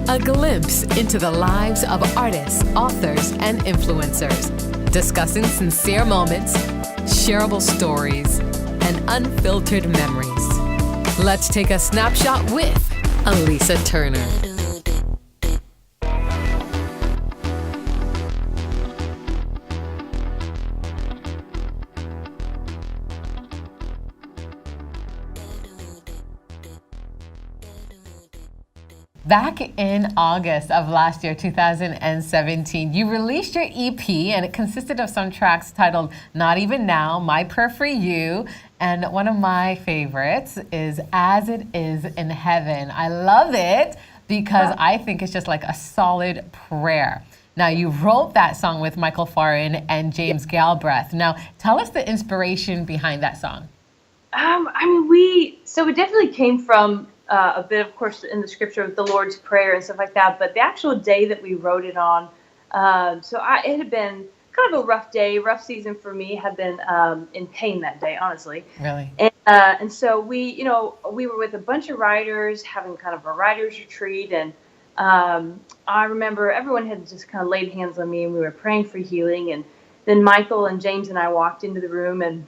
A glimpse into the lives of artists, authors, and influencers, discussing sincere moments, shareable stories, and unfiltered memories. Let's take a snapshot with Alisa Turner. Back in August of last year, 2017, you released your EP, and it consisted of some tracks titled Not Even Now, My Prayer for You, and one of my favorites is As It Is in Heaven. I love it because I think it's just like a solid prayer. Now, you wrote that song with Michael Farin and James Galbraith. Now, tell us the inspiration behind that song. It definitely came from a bit, of course, in the scripture with the Lord's Prayer and stuff like that. But the actual day that we wrote it on, it had been kind of a rough day, rough season for me. Had been in pain that day, honestly. Really? And so we were with a bunch of writers having kind of a writers retreat, and I remember everyone had just kind of laid hands on me, and we were praying for healing. And then Michael and James and I walked into the room and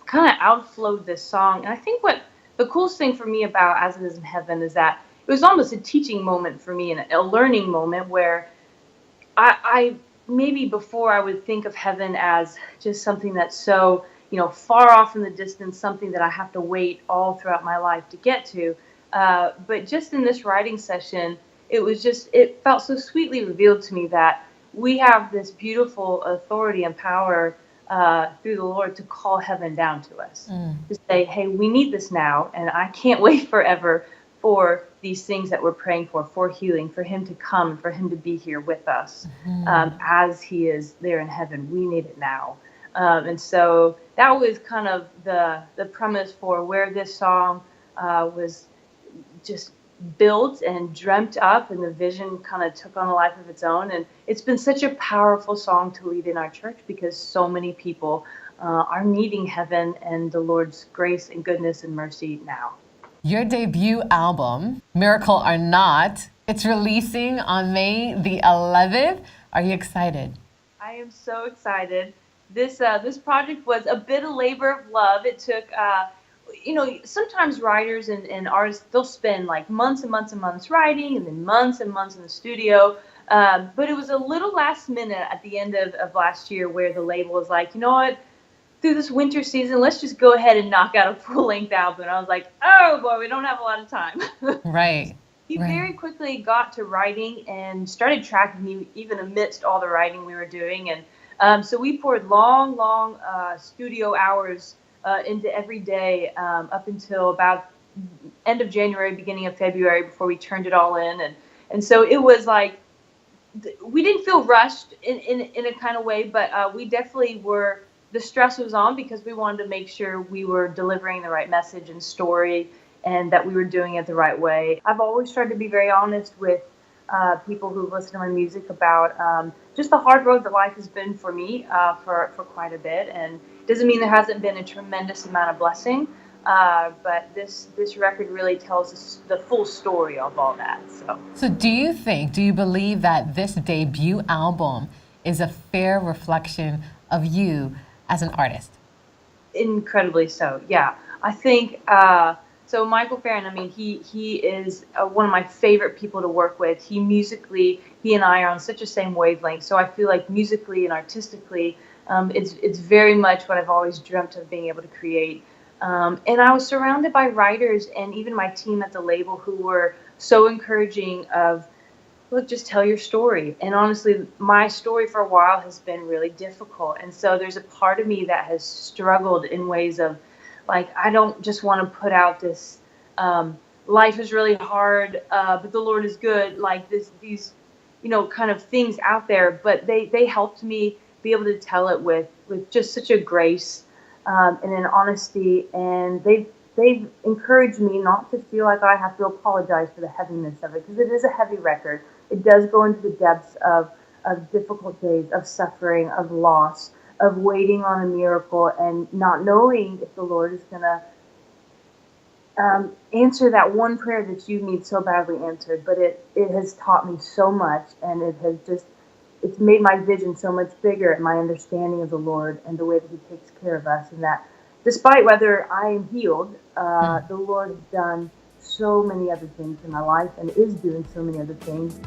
kind of outflowed this song. And I think what the coolest thing for me about As It Is in Heaven is that it was almost a teaching moment for me and a learning moment where I maybe before I would think of heaven as just something that's so, far off in the distance, something that I have to wait all throughout my life to get to. But just in this writing session, it felt so sweetly revealed to me that we have this beautiful authority and power through the Lord to call heaven down to us, to say, hey, we need this now, and I can't wait forever for these things that we're praying for healing, for him to come, for him to be here with us as he is there in heaven. We need it now. And so that was kind of the premise for where this song was just built and dreamt up, and the vision kind of took on a life of its own. And it's been such a powerful song to lead in our church because so many people are needing heaven and the Lord's grace and goodness and mercy now. Your debut album, Miracle or Not, it's releasing on May the 11th. Are you excited? I am so excited. This project was a bit of labor of love. It took sometimes writers and artists, they'll spend like months and months and months writing and then months and months in the studio. But it was a little last minute at the end of last year where the label was like, you know what, through this winter season, let's just go ahead and knock out a full-length album. And I was like, oh boy, we don't have a lot of time. Right. He very quickly got to writing and started tracking me even amidst all the writing we were doing. And so we poured long studio hours into every day up until about end of January, beginning of February before we turned it all in. And so it was like, we didn't feel rushed in a kind of way, but we definitely were, the stress was on because we wanted to make sure we were delivering the right message and story and that we were doing it the right way. I've always tried to be very honest with people who listen to my music about just the hard road that life has been for me for quite a bit. And doesn't mean there hasn't been a tremendous amount of blessing, but this record really tells us the full story of all that. So do you believe that this debut album is a fair reflection of you as an artist? Incredibly so, yeah. I think, so Michael Farin, I mean, he is one of my favorite people to work with. He and I are on such a same wavelength, so I feel like musically and artistically, it's very much what I've always dreamt of being able to create. And I was surrounded by writers and even my team at the label who were so encouraging of, look, just tell your story. And honestly, my story for a while has been really difficult. And so there's a part of me that has struggled in ways of, like, I don't just want to put out this, life is really hard, but the Lord is good, like these kind of things out there. But they helped me be able to tell it with just such a grace and an honesty, and they've encouraged me not to feel like I have to apologize for the heaviness of it, because it is a heavy record. It does go into the depths of difficult days, of suffering, of loss, of waiting on a miracle and not knowing if the Lord is going to answer that one prayer that you need so badly answered. But it has taught me so much, and it's made my vision so much bigger and my understanding of the Lord and the way that He takes care of us. And that despite whether I am healed, the Lord has done so many other things in my life and is doing so many other things.